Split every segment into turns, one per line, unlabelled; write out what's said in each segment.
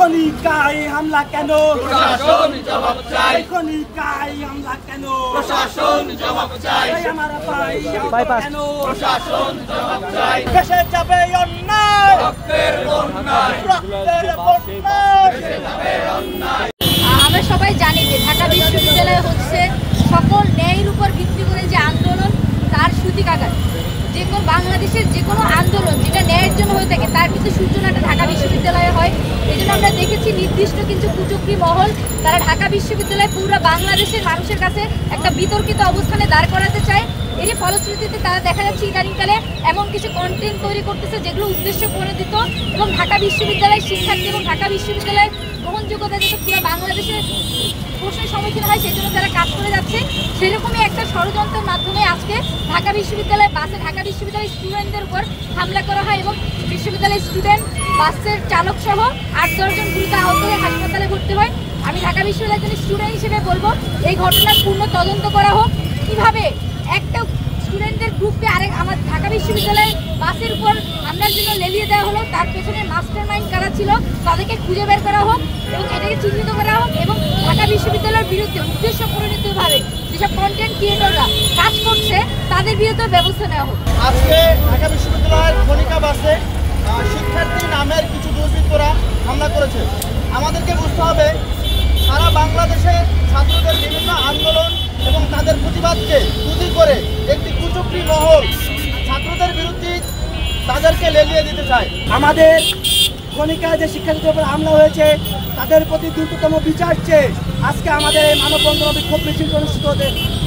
খনিকায় হামলা কেন?
প্রশাসন জবাব চাই।
খনিকায় হামলা কেন?
প্রশাসন জবাব চাই।
আমার ভাই কেন?
প্রশাসন জবাব চাই।
দেশে যাবে অন্যায়,
রক্তের বন্যায়,
রক্তের বন্যায়।
দেশে যাবে অন্যায়।
আমরা সবাই জানি যে ঢাকা বিশ্ববিদ্যালয় হচ্ছে সকল ন্যায়ের উপর ভিত্তি করে যে আন্দোলন তার সূতিকাগার। যে কোনো বাংলাদেশের যে কোনো আন্দোলন যেটা ন্যায়ের জন্য হয়ে থাকে তার কিন্তু সূচনাটা ঢাকা বিশ্ববিদ্যালয়ে হয়। এই জন্য আমরা দেখেছি নির্দিষ্ট কিছু কুচক্রী মহল তারা ঢাকা বিশ্ববিদ্যালয় পুরো বাংলাদেশের মানুষের কাছে একটা বিতর্কিত অবস্থানে দাঁড় করাতে চায়। এর ফলশ্রুতিতে তারা দেখা যাচ্ছে ইদানিংকালে এমন কিছু কন্টেন্ট তৈরি করতেছে যেগুলো উদ্দেশ্য প্রণোদিত এবং ঢাকা বিশ্ববিদ্যালয়ের শিক্ষার্থী এবং ঢাকা বিশ্ববিদ্যালয়ের গ্রহণযোগ্যতা যাতে পুরো বাংলাদেশের প্রশ্নের সম্মুখীন হয় সেই জন্য তারা কাজ করে যাচ্ছে। সেরকমই একটা ষড়যন্ত্রের মাধ্যমে আজকে ঢাকা বিশ্ববিদ্যালয় বাসে ঢাকা বিশ্ববিদ্যালয়ের স্টুডেন্টদের উপর হামলা করা হয় এবং বিশ্ববিদ্যালয়ের স্টুডেন্ট বাসের চালক সহ 8-10 জন গুরুতর আহত হয়ে হাসপাতালে ভর্তি হয়। আমি ঢাকা বিশ্ববিদ্যালয়ের একজন স্টুডেন্ট হিসেবে বলবো এই ঘটনার পূর্ণ তদন্ত করা হোক। কীভাবে একটা স্টুডেন্টদের গ্রুপকে আমার ঢাকা বিশ্ববিদ্যালয়ের বাসের উপর হামলার জন্য লেলিয়ে দেওয়া হলো, তার পেছনে মাস্টার মাইন্ড কারা ছিল তাদেরকে খুঁজে বের করা হোক এবং এটাকে চিহ্নিত করা হোক এবং ঢাকা বিশ্ববিদ্যালয়ের বিরুদ্ধে উদ্দেশ্য প্রণোদিতভাবে যেসব কন্টেন্ট ক্রিয়েটররা কাজ করছে তাদের বিরুদ্ধে ব্যবস্থা নেওয়া হোক।
আজকে ঢাকা বিশ্ববিদ্যালয়ের খনিকা বাসে শিক্ষার্থী নামের কিছু দুর্বৃত্তরা হামলা করেছে। আমাদেরকে বুঝতে হবে সারা বাংলাদেশে ছাত্রদের বিভিন্ন আন্দোলন এবং তাদের প্রতিবাদকে পুঁজি করে একটি কুচক্রী মহল ছাত্রদের বিরুদ্ধে তাদেরকে লেলিয়ে দিতে চায়।
আমাদের খনিকায় যে শিক্ষার্থীদের উপর হামলা হয়েছে তাদের প্রতি দ্রুততম বিচার চেয়ে আজকে আমাদের এই মানববন্ধন বিক্ষোভ মিছিল অনুষ্ঠিত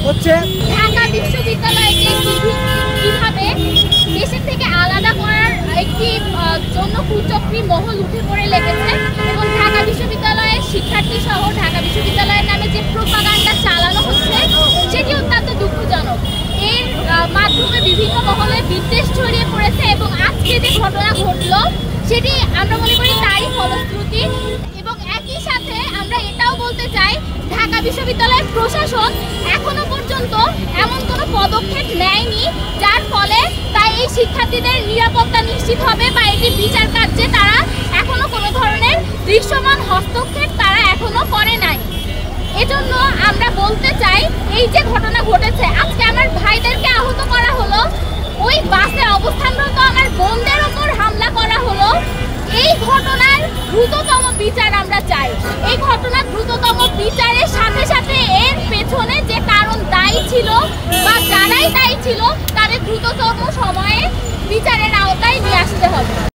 হচ্ছে।
ঢাকা বিশ্ববিদ্যালয়কে কিভাবে দেশের থেকে আলাদা করার একটি জন্য কুচক্রী মহল উঠে পড়ে লেগেছে এবং ঢাকা বিশ্ববিদ্যালয়ের শিক্ষার্থী সহ ঢাকা বিশ্ববিদ্যালয়ের নামে যে প্রোপাগান্ডা চালানো হচ্ছে সেটি অত্যন্ত দুঃখজনক। এর মাধ্যমে বিভিন্ন মহলে বিদ্বেষ ছড়িয়ে পড়েছে এবং আজকে যে ঘটনা ঘটলো সেটি আমরা মনে করি তারই ফলশ্রুতি। এবং একই সাথে আমরা এটাও বলতে চাই ঢাকা বিশ্ববিদ্যালয়ের প্রশাসন এখনো পর্যন্ত এমন কোনো পদক্ষেপ নেয়নি যার ফলে তাই এই শিক্ষার্থীদের নিরাপত্তা নিশ্চিত হবে বা এটি বিচার কার্যে তারা এখনো কোনো ধরনের দৃশ্যমান হস্তক্ষেপ তারা এখনো করে নাই। এজন্য আমরা বলতে চাই এই যে ঘটনা ঘটেছে আজকে আমার ভাইদেরকে আহত করা হলো, ওই বাসে অবস্থানরত আমার বোনদের ওপর হামলা করা হলো, এই ঘটনার দ্রুততম বিচার আমরা চাই। এই ঘটনার দ্রুততম বিচারের সাথে সাথে এর পেছনে যে কারণ দায়ী ছিল বা যারাই দায়ী ছিল তাদের দ্রুততম সময়ে বিচারের আওতায় নিয়ে আসতে হবে।